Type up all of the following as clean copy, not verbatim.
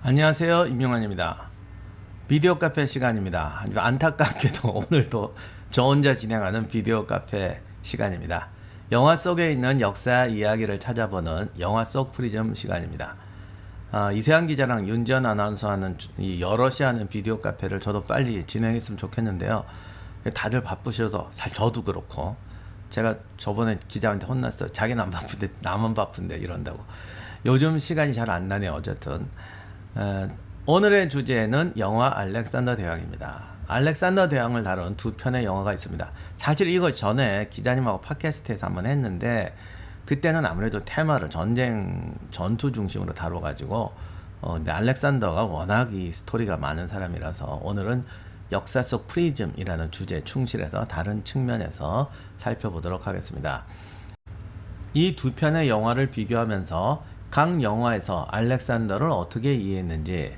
안녕하세요, 임용환입니다. 비디오 카페 시간입니다. 안타깝게도 오늘도 저 혼자 진행하는 비디오 카페 시간입니다. 영화 속에 있는 역사 이야기를 찾아보는 영화 속 프리즘 시간입니다. 이세환 기자랑 윤지연 아나운서 하는 이 여럿이 하는 비디오 카페를 저도 빨리 진행했으면 좋겠는데요. 다들 바쁘셔서 저도 그렇고 제가 저번에 기자한테 혼났어요. 자기는 안 바쁜데 나만 바쁜데 이런다고. 요즘 시간이 잘 안 나네요. 어쨌든 오늘의 주제는 영화 알렉산더 대왕입니다. 알렉산더 대왕을 다룬 두 편의 영화가 있습니다. 사실 이거 전에 기자님하고 팟캐스트에서 한번 했는데 그때는 아무래도 테마를 전투 중심으로 다뤄가지고 근데 알렉산더가 워낙 이 스토리가 많은 사람이라서 오늘은 역사 속 프리즘이라는 주제에 충실해서 다른 측면에서 살펴보도록 하겠습니다. 이 두 편의 영화를 비교하면서 각 영화에서 알렉산더를 어떻게 이해했는지,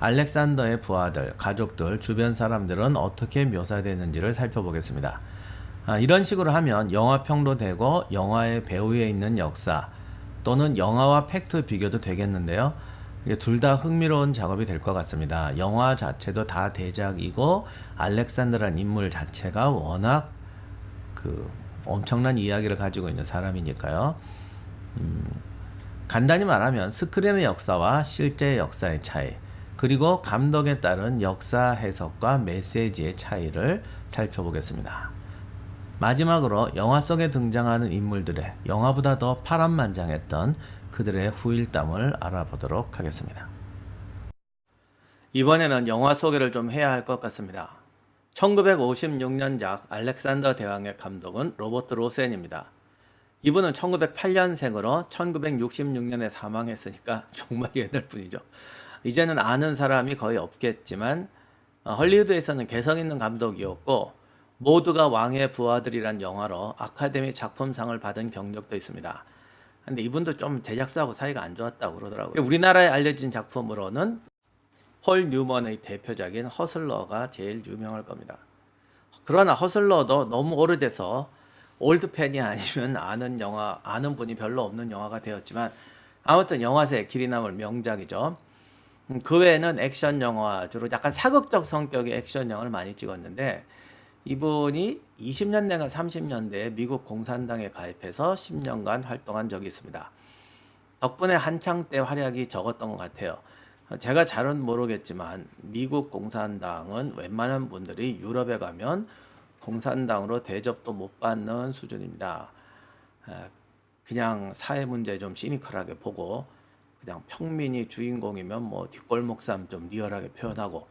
알렉산더의 부하들, 가족들, 주변 사람들은 어떻게 묘사되는지를 살펴보겠습니다. 이런 식으로 하면 영화평도 되고 영화의 배후에 있는 역사 또는 영화와 팩트 비교도 되겠는데요. 둘 다 흥미로운 작업이 될 것 같습니다. 영화 자체도 다 대작이고 알렉산더라는 인물 자체가 워낙 엄청난 이야기를 가지고 있는 사람이니까요. 간단히 말하면 스크린의 역사와 실제 역사의 차이, 그리고 감독에 따른 역사 해석과 메시지의 차이를 살펴보겠습니다. 마지막으로 영화 속에 등장하는 인물들의 영화보다 더 파란만장했던 그들의 후일담을 알아보도록 하겠습니다. 이번에는 영화 소개를 좀 해야 할 것 같습니다. 1956년작 알렉산더 대왕의 감독은 로버트 로센입니다. 이분은 1908년생으로 1966년에 사망했으니까 정말 옛날 분이죠. 이제는 아는 사람이 거의 없겠지만 헐리우드에서는 개성 있는 감독이었고 모두가 왕의 부하들이란 영화로 아카데미 작품상을 받은 경력도 있습니다. 근데 이분도 좀 제작사하고 사이가 안 좋았다고 그러더라고요. 우리나라에 알려진 작품으로는 폴 뉴먼의 대표작인 허슬러가 제일 유명할 겁니다. 그러나 허슬러도 너무 오래돼서 올드팬이 아니면 아는 분이 별로 없는 영화가 되었지만 아무튼 영화사에 길이 남을 명작이죠. 그 외에는 액션 영화, 주로 약간 사극적 성격의 액션 영화를 많이 찍었는데 이분이 20년대가 30년대에 미국 공산당에 가입해서 10년간 활동한 적이 있습니다. 덕분에 한창 때 활약이 적었던 것 같아요. 제가 잘은 모르겠지만 미국 공산당은 웬만한 분들이 유럽에 가면 공산당으로 대접도 못 받는 수준입니다. 그냥 사회 문제 좀 시니컬하게 보고 그냥 평민이 주인공이면 뭐 뒷골목싸움 좀 리얼하게 표현하고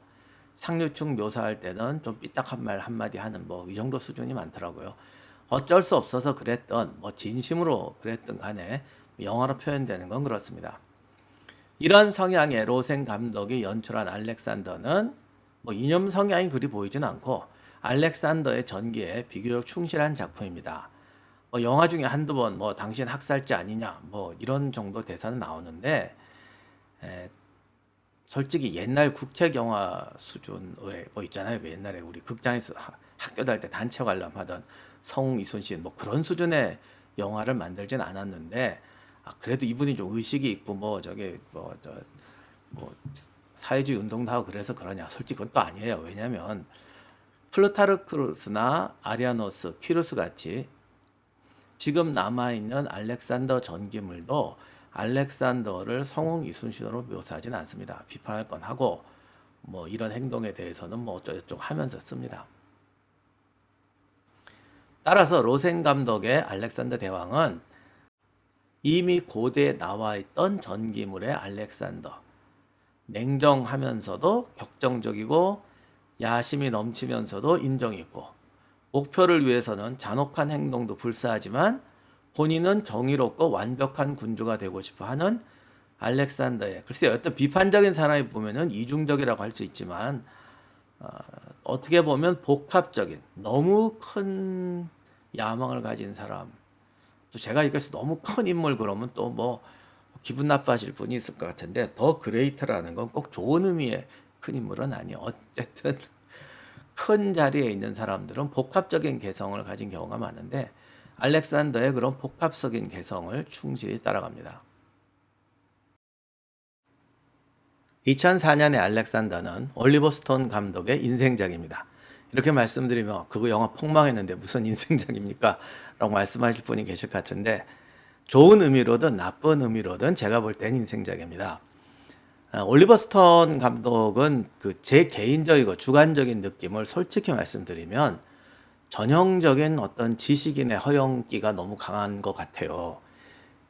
상류층 묘사할 때는 좀 삐딱한 말 한마디 하는 뭐 이 정도 수준이 많더라고요. 어쩔 수 없어서 그랬던 뭐 진심으로 그랬던 간에 영화로 표현되는 건 그렇습니다. 이런 성향의 로센 감독이 연출한 알렉산더는 뭐 이념 성향이 그리 보이진 않고 알렉산더의 전기에 비교적 충실한 작품입니다. 영화 중에 한두 번 뭐 당신 학살자 아니냐 뭐 이런 정도 대사는 나오는데 솔직히 옛날 국책 영화 수준의 뭐 있잖아요. 옛날에 우리 극장에서 학교 다닐 때 단체 관람하던 성웅, 이순신 뭐 그런 수준의 영화를 만들진 않았는데 그래도 이분이 좀 의식이 있고 뭐 사회주의 운동도 하고 그래서 그러냐, 솔직히 그건 또 아니에요. 왜냐면 플루타르크루스나 아리아노스, 퀴루스 같이 지금 남아있는 알렉산더 전기물도 알렉산더를 성웅, 이순신으로 묘사하진 않습니다. 비판할 건 하고 뭐 이런 행동에 대해서는 뭐 어쩌고저쩌고 하면서 씁니다. 따라서 로센 감독의 알렉산더 대왕은 이미 고대에 나와있던 전기물의 알렉산더, 냉정하면서도 격정적이고 야심이 넘치면서도 인정 있고 목표를 위해서는 잔혹한 행동도 불사하지만 본인은 정의롭고 완벽한 군주가 되고 싶어 하는 알렉산더의, 글쎄 어떤 비판적인 사람이 보면은 이중적이라고 할 수 있지만 어떻게 보면 복합적인 너무 큰 야망을 가진 사람, 또 제가 여기서 너무 큰 인물 그러면 또 뭐 기분 나빠하실 분이 있을 것 같은데 더 그레이트라는 건 꼭 좋은 의미의 큰 인물은 아니에요. 어쨌든 큰 자리에 있는 사람들은 복합적인 개성을 가진 경우가 많은데 알렉산더의 그런 복합적인 개성을 충실히 따라갑니다. 2004년의 알렉산더는 올리버 스톤 감독의 인생작입니다. 이렇게 말씀드리면 그거 영화 폭망했는데 무슨 인생작입니까? 라고 말씀하실 분이 계실 것 같은데, 좋은 의미로든 나쁜 의미로든 제가 볼 땐 인생작입니다. 올리버 스톤 감독은 제 개인적이고 주관적인 느낌을 솔직히 말씀드리면 전형적인 어떤 지식인의 허영기가 너무 강한 것 같아요.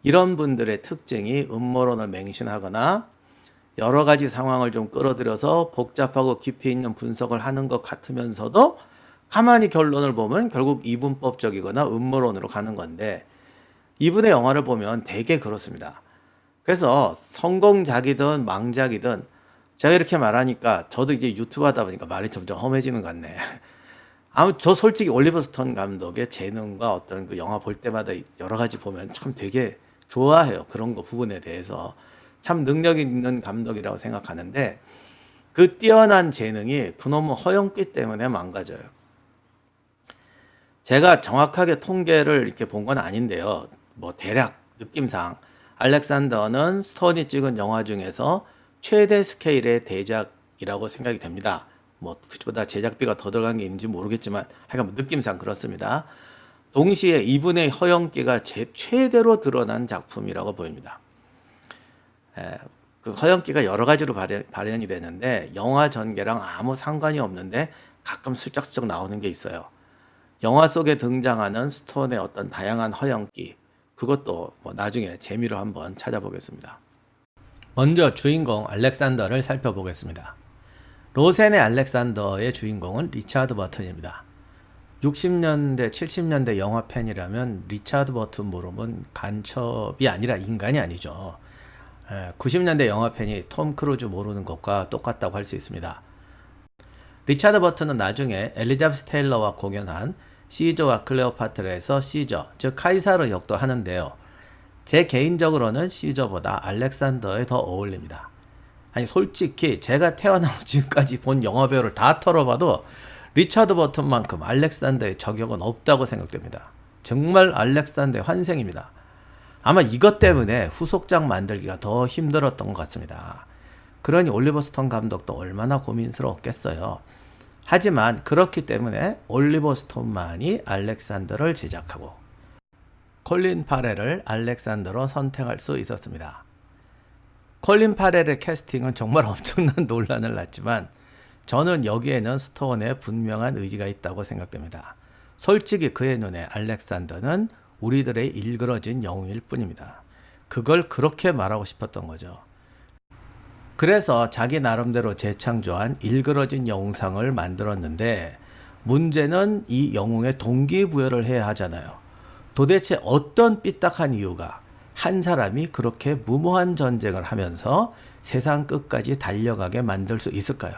이런 분들의 특징이 음모론을 맹신하거나 여러 가지 상황을 좀 끌어들여서 복잡하고 깊이 있는 분석을 하는 것 같으면서도 가만히 결론을 보면 결국 이분법적이거나 음모론으로 가는 건데, 이분의 영화를 보면 되게 그렇습니다. 그래서 성공작이든 망작이든, 제가 이렇게 말하니까 저도 이제 유튜브 하다 보니까 말이 점점 험해지는 것 같네. 저 솔직히 올리버 스톤 감독의 재능과 어떤 그 영화 볼 때마다 여러 가지 보면 참 되게 좋아해요. 그런 거 부분에 대해서. 참 능력 있는 감독이라고 생각하는데, 그 뛰어난 재능이 그놈의 허영기 때문에 망가져요. 제가 정확하게 통계를 이렇게 본 건 아닌데요. 뭐 대략 느낌상 알렉산더는 스톤이 찍은 영화 중에서 최대 스케일의 대작이라고 생각이 됩니다. 뭐 그보다 제작비가 더 들어간 게 있는지 모르겠지만 하여간 뭐 느낌상 그렇습니다. 동시에 이분의 허영기가 최대로 드러난 작품이라고 보입니다. 그 허영기가 여러 가지로 발현이 되는데, 영화 전개랑 아무 상관이 없는데 가끔 슬쩍슬쩍 나오는 게 있어요. 영화 속에 등장하는 스톤의 어떤 다양한 허영기, 그것도 뭐 나중에 재미로 한번 찾아보겠습니다. 먼저 주인공 알렉산더를 살펴보겠습니다. 로센의 알렉산더의 주인공은 리차드 버튼입니다. 60년대, 70년대 영화 팬이라면 리차드 버튼 모르면 간첩이 아니라 인간이 아니죠. 90년대 영화 팬이 톰 크루즈 모르는 것과 똑같다고 할 수 있습니다. 리차드 버튼은 나중에 엘리자베스 테일러와 공연한 시저와 클레오파트라에서 시저, 즉 카이사르 역도 하는데요. 제 개인적으로는 시저보다 알렉산더에 더 어울립니다. 아니 솔직히 제가 태어나고 지금까지 본 영화배우를 다 털어봐도 리차드 버튼만큼 알렉산더의 저격은 없다고 생각됩니다. 정말 알렉산더의 환생입니다. 아마 이것 때문에 후속작 만들기가 더 힘들었던 것 같습니다. 그러니 올리버 스톤 감독도 얼마나 고민스러웠겠어요. 하지만 그렇기 때문에 올리버 스톤만이 알렉산더를 제작하고 콜린 파렐을 알렉산더로 선택할 수 있었습니다. 콜린 파렐의 캐스팅은 정말 엄청난 논란을 낳지만 저는 여기에는 스톤의 분명한 의지가 있다고 생각됩니다. 솔직히 그의 눈에 알렉산더는 우리들의 일그러진 영웅일 뿐입니다. 그걸 그렇게 말하고 싶었던 거죠. 그래서 자기 나름대로 재창조한 일그러진 영웅상을 만들었는데, 문제는 이 영웅의 동기부여를 해야 하잖아요. 도대체 어떤 삐딱한 이유가 한 사람이 그렇게 무모한 전쟁을 하면서 세상 끝까지 달려가게 만들 수 있을까요?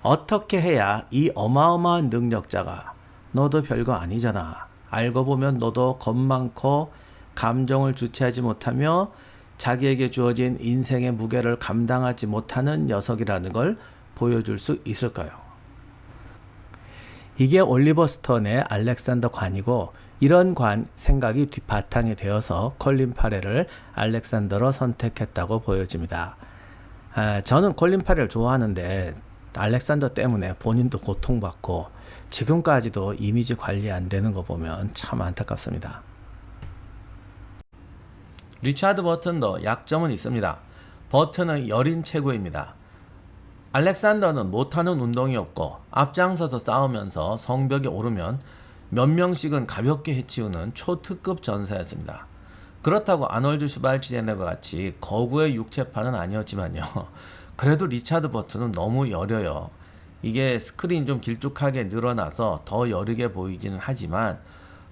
어떻게 해야 이 어마어마한 능력자가 너도 별거 아니잖아, 알고 보면 너도 겁 많고 감정을 주체하지 못하며 자기에게 주어진 인생의 무게를 감당하지 못하는 녀석이라는 걸 보여줄 수 있을까요? 이게 올리버 스톤의 알렉산더 관이고, 이런 생각이 뒷바탕이 되어서 콜린 파렐을 알렉산더로 선택했다고 보여집니다. 저는 콜린 파렐 좋아하는데 알렉산더 때문에 본인도 고통받고 지금까지도 이미지 관리 안 되는 거 보면 참 안타깝습니다. 리차드 버튼도 약점은 있습니다. 버튼은 여린 체구입니다. 알렉산더는 못하는 운동이 없고 앞장서서 싸우면서 성벽에 오르면 몇 명씩은 가볍게 해치우는 초특급 전사였습니다. 그렇다고 아놀드 슈발츠제네가 같이 거구의 육체파는 아니었지만요. 그래도 리차드 버튼은 너무 여려요. 이게 스크린 좀 길쭉하게 늘어나서 더 여리게 보이기는 하지만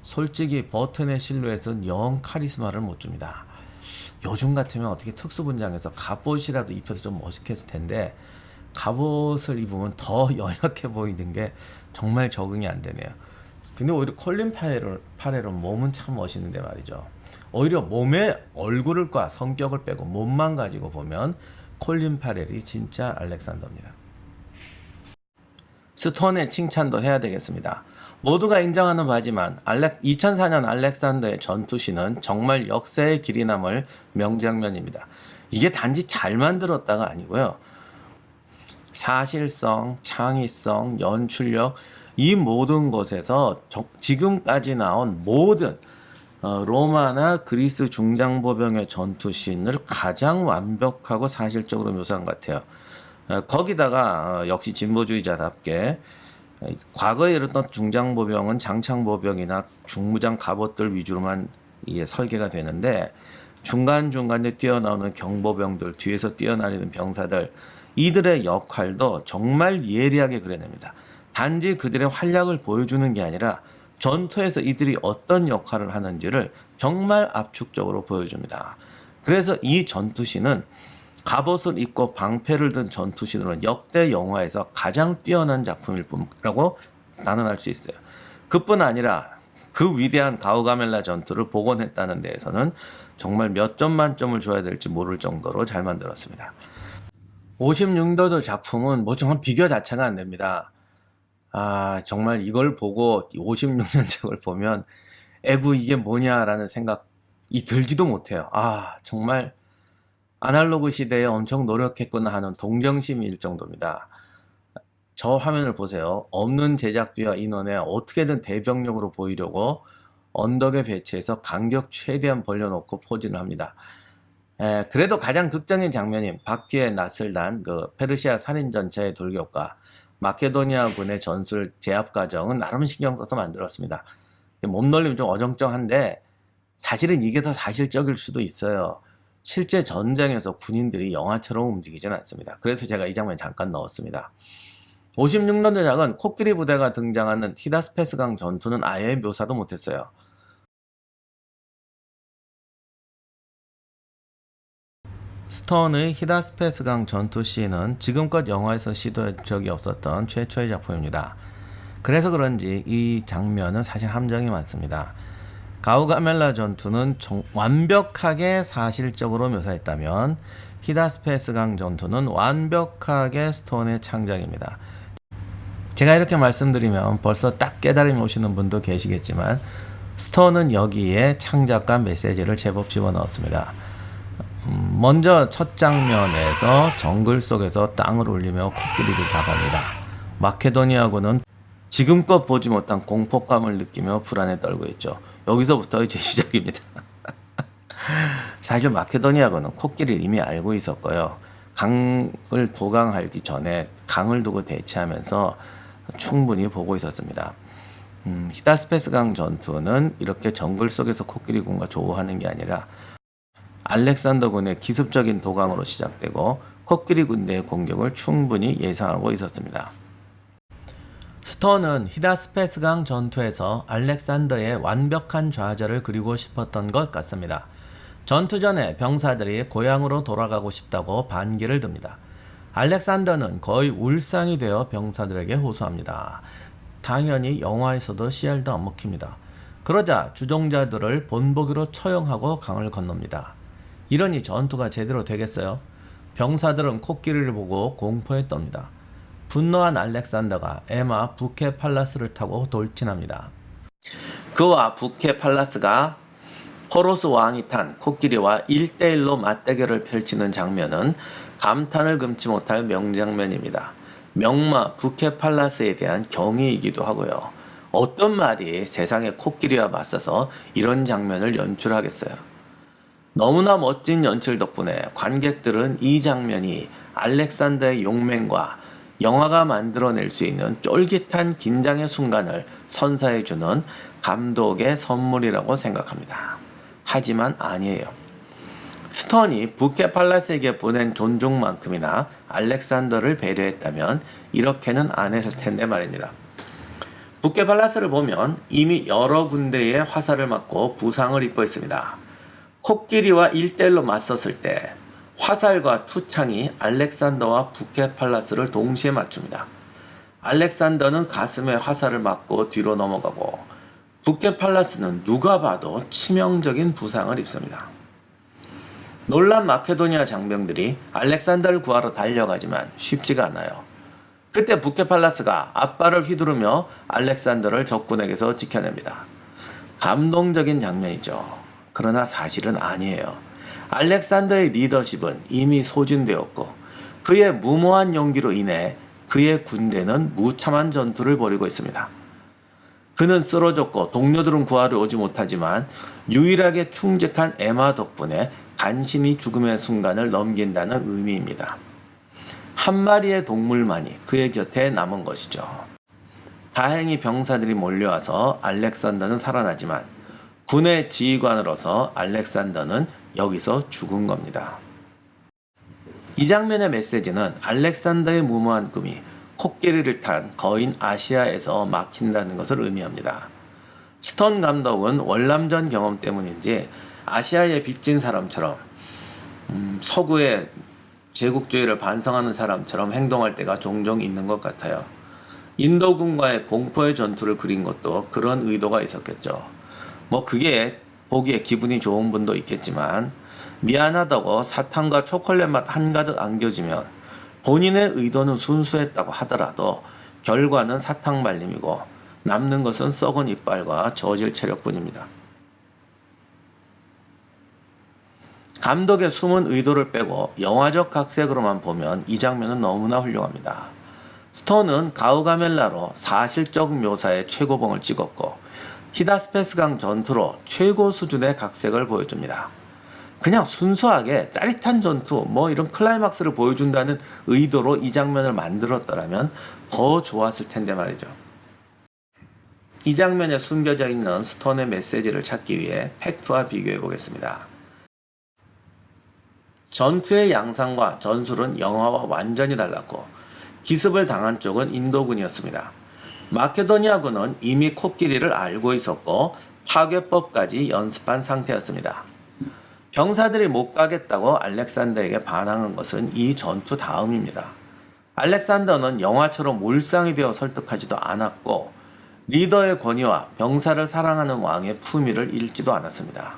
솔직히 버튼의 실루엣은 영 카리스마를 못 줍니다. 요즘 같으면 어떻게 특수분장해서 갑옷이라도 입혀서 좀 멋있겠을 텐데 갑옷을 입으면 더 연약해 보이는 게 정말 적응이 안 되네요. 근데 오히려 콜린 파렐은 몸은 참 멋있는데 말이죠. 오히려 몸에 얼굴과 성격을 빼고 몸만 가지고 보면 콜린 파렐이 진짜 알렉산더입니다. 스톤의 칭찬도 해야 되겠습니다. 모두가 인정하는 바지만 2004년 알렉산더의 전투신은 정말 역사의 길이 남을 명장면입니다. 이게 단지 잘 만들었다가 아니고요. 사실성, 창의성, 연출력 이 모든 것에서 지금까지 나온 모든 로마나 그리스 중장보병의 전투신을 가장 완벽하고 사실적으로 묘사한 것 같아요. 거기다가 역시 진보주의자답게 과거에 이랬던 중장보병은 장창보병이나 중무장 갑옷들 위주로만 이게 설계가 되는데 중간중간에 뛰어나오는 경보병들, 뒤에서 뛰어다니는 병사들 이들의 역할도 정말 예리하게 그려냅니다. 단지 그들의 활약을 보여주는 게 아니라 전투에서 이들이 어떤 역할을 하는지를 정말 압축적으로 보여줍니다. 그래서 이 전투신은 갑옷을 입고 방패를 든 전투신으로는 역대 영화에서 가장 뛰어난 작품일 뿐이라고 단언할 수 있어요. 그뿐 아니라 그 위대한 가우가멜라 전투를 복원했다는 데에서는 정말 몇 점 만점을 줘야 될지 모를 정도로 잘 만들었습니다. 56도도 작품은 뭐 정말 비교 자체가 안 됩니다. 정말 이걸 보고 56년작을 보면 에구 이게 뭐냐라는 생각이 들지도 못해요. 정말 아날로그 시대에 엄청 노력했구나 하는 동정심이 일 정도입니다. 저 화면을 보세요. 없는 제작비와 인원에 어떻게든 대병력으로 보이려고 언덕에 배치해서 간격 최대한 벌려놓고 포진을 합니다. 그래도 가장 극적인 장면인 바퀴에 낯을 단 그 페르시아 살인전차의 돌격과 마케도니아군의 전술 제압 과정은 나름 신경 써서 만들었습니다. 몸놀림 좀 어정쩡한데 사실은 이게 더 사실적일 수도 있어요. 실제 전쟁에서 군인들이 영화처럼 움직이진 않습니다. 그래서 제가 이 장면 잠깐 넣었습니다. 56년도작은 코끼리 부대가 등장하는 히다스페스강 전투는 아예 묘사도 못했어요. 스톤의 히다스페스강 전투 씬은 지금껏 영화에서 시도한 적이 없었던 최초의 작품입니다. 그래서 그런지 이 장면은 사실 함정이 많습니다. 가우가멜라 전투는 완벽하게 사실적으로 묘사했다면 히다스페스강 전투는 완벽하게 스톤의 창작입니다. 제가 이렇게 말씀드리면 벌써 딱 깨달음이 오시는 분도 계시겠지만 스톤은 여기에 창작과 메시지를 제법 집어넣었습니다. 먼저 첫 장면에서 정글 속에서 땅을 울리며 코끼리를 다갑니다. 마케도니아군은 지금껏 보지 못한 공포감을 느끼며 불안에 떨고 있죠. 여기서부터 이제 시작입니다. 사실 마케도니아군은 코끼리를 이미 알고 있었고요. 강을 도강하기 전에 강을 두고 대치하면서 충분히 보고 있었습니다. 히다스페스강 전투는 이렇게 정글 속에서 코끼리군과 조우하는 게 아니라 알렉산더군의 기습적인 도강으로 시작되고 코끼리 군대의 공격을 충분히 예상하고 있었습니다. 스톤은 히다스페스강 전투에서 알렉산더의 완벽한 좌절을 그리고 싶었던 것 같습니다. 전투 전에 병사들이 고향으로 돌아가고 싶다고 반기를 듭니다. 알렉산더는 거의 울상이 되어 병사들에게 호소합니다. 당연히 영화에서도 씨알도 안 먹힙니다. 그러자 주종자들을 본보기로 처형하고 강을 건넙니다. 이러니 전투가 제대로 되겠어요? 병사들은 코끼리를 보고 공포에 떱니다. 분노한 알렉산더가 에마 부케 팔라스를 타고 돌진합니다. 그와 부케 팔라스가 포로스 왕이 탄 코끼리와 1대1로 맞대결을 펼치는 장면은 감탄을 금치 못할 명장면입니다. 명마 부케 팔라스에 대한 경의이기도 하고요. 어떤 말이 세상에 코끼리와 맞서서 이런 장면을 연출하겠어요. 너무나 멋진 연출 덕분에 관객들은 이 장면이 알렉산더의 용맹과 영화가 만들어낼 수 있는 쫄깃한 긴장의 순간을 선사해주는 감독의 선물이라고 생각합니다. 하지만 아니에요. 스톤이 부케 팔라스에게 보낸 존중만큼이나 알렉산더를 배려했다면 이렇게는 안 했을 텐데 말입니다. 부케 팔라스를 보면 이미 여러 군데의 화살을 맞고 부상을 입고 있습니다. 코끼리와 1대1로 맞섰을 때 화살과 투창이 알렉산더와 부케 팔라스를 동시에 맞춥니다. 알렉산더는 가슴에 화살을 맞고 뒤로 넘어가고 부케 팔라스는 누가 봐도 치명적인 부상을 입습니다. 놀란 마케도니아 장병들이 알렉산더를 구하러 달려가지만 쉽지가 않아요. 그때 부케팔라스가 앞발을 휘두르며 알렉산더를 적군에게서 지켜냅니다. 감동적인 장면이죠. 그러나 사실은 아니에요. 알렉산더의 리더십은 이미 소진되었고 그의 무모한 용기로 인해 그의 군대는 무참한 전투를 벌이고 있습니다. 그는 쓰러졌고 동료들은 구하러 오지 못하지만 유일하게 충직한 에마 덕분에 간신히 죽음의 순간을 넘긴다는 의미입니다. 한 마리의 동물만이 그의 곁에 남은 것이죠. 다행히 병사들이 몰려와서 알렉산더는 살아나지만 군의 지휘관으로서 알렉산더는 여기서 죽은 겁니다. 이 장면의 메시지는 알렉산더의 무모한 꿈이 코끼리를 탄 거인 아시아에서 막힌다는 것을 의미합니다. 스톤 감독은 월남전 경험 때문인지 아시아에 빚진 사람처럼 서구의 제국주의를 반성하는 사람처럼 행동할 때가 종종 있는 것 같아요. 인도군과의 공포의 전투를 그린 것도 그런 의도가 있었겠죠. 그게 보기에 기분이 좋은 분도 있겠지만 미안하다고 사탕과 초콜릿 맛 한가득 안겨주면 본인의 의도는 순수했다고 하더라도 결과는 사탕 말림이고 남는 것은 썩은 이빨과 저질 체력뿐입니다. 감독의 숨은 의도를 빼고 영화적 각색으로만 보면 이 장면은 너무나 훌륭합니다. 스톤은 가우가멜라로 사실적 묘사의 최고봉을 찍었고 히다스페스강 전투로 최고 수준의 각색을 보여줍니다. 그냥 순수하게 짜릿한 전투, 이런 클라이막스를 보여준다는 의도로 이 장면을 만들었더라면 더 좋았을 텐데 말이죠. 이 장면에 숨겨져 있는 스톤의 메시지를 찾기 위해 팩트와 비교해 보겠습니다. 전투의 양상과 전술은 영화와 완전히 달랐고 기습을 당한 쪽은 인도군이었습니다. 마케도니아군은 이미 코끼리를 알고 있었고 파괴법까지 연습한 상태였습니다. 병사들이 못 가겠다고 알렉산더에게 반항한 것은 이 전투 다음입니다. 알렉산더는 영화처럼 몰상이 되어 설득하지도 않았고 리더의 권위와 병사를 사랑하는 왕의 품위를 잃지도 않았습니다.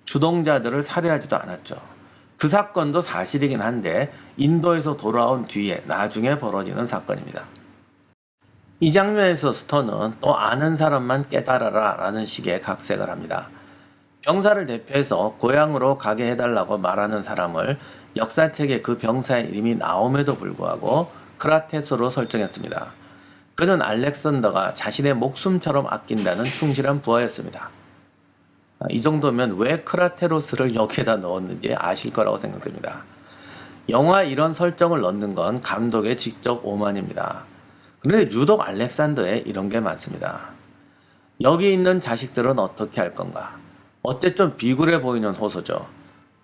주동자들을 살해하지도 않았죠. 그 사건도 사실이긴 한데 인도에서 돌아온 뒤에 나중에 벌어지는 사건입니다. 이 장면에서 스톤은 또 아는 사람만 깨달아라 라는 식의 각색을 합니다. 병사를 대표해서 고향으로 가게 해달라고 말하는 사람을 역사책에 그 병사의 이름이 나옴에도 불구하고 크라테스로 설정했습니다. 그는 알렉산더가 자신의 목숨처럼 아낀다는 충실한 부하였습니다. 이 정도면 왜 크라테로스를 여기에다 넣었는지 아실 거라고 생각됩니다. 영화에 이런 설정을 넣는 건 감독의 직접 오만입니다. 그런데 유독 알렉산더에 이런 게 많습니다. 여기 있는 자식들은 어떻게 할 건가? 어째 좀 비굴해 보이는 호소죠.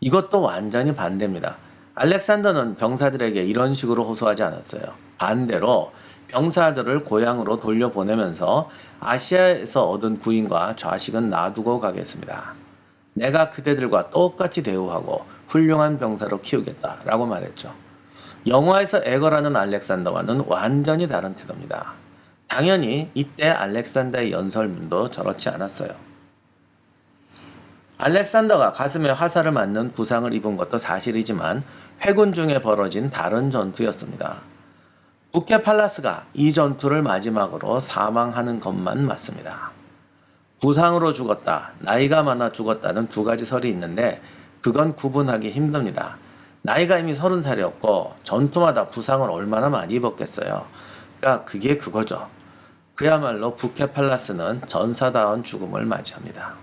이것도 완전히 반대입니다. 알렉산더는 병사들에게 이런 식으로 호소하지 않았어요. 반대로 병사들을 고향으로 돌려보내면서 아시아에서 얻은 부인과 좌식은 놔두고 가겠습니다. 내가 그대들과 똑같이 대우하고 훌륭한 병사로 키우겠다라고 말했죠. 영화에서 애걸하는 알렉산더와는 완전히 다른 태도입니다. 당연히 이때 알렉산더의 연설문도 저렇지 않았어요. 알렉산더가 가슴에 화살을 맞는 부상을 입은 것도 사실이지만 회군 중에 벌어진 다른 전투였습니다. 부케팔라스가 이 전투를 마지막으로 사망하는 것만 맞습니다. 부상으로 죽었다, 나이가 많아 죽었다는 두 가지 설이 있는데 그건 구분하기 힘듭니다. 나이가 이미 30살이었고 전투마다 부상을 얼마나 많이 입었겠어요. 그러니까 그게 그거죠. 그야말로 부케팔라스는 전사다운 죽음을 맞이합니다.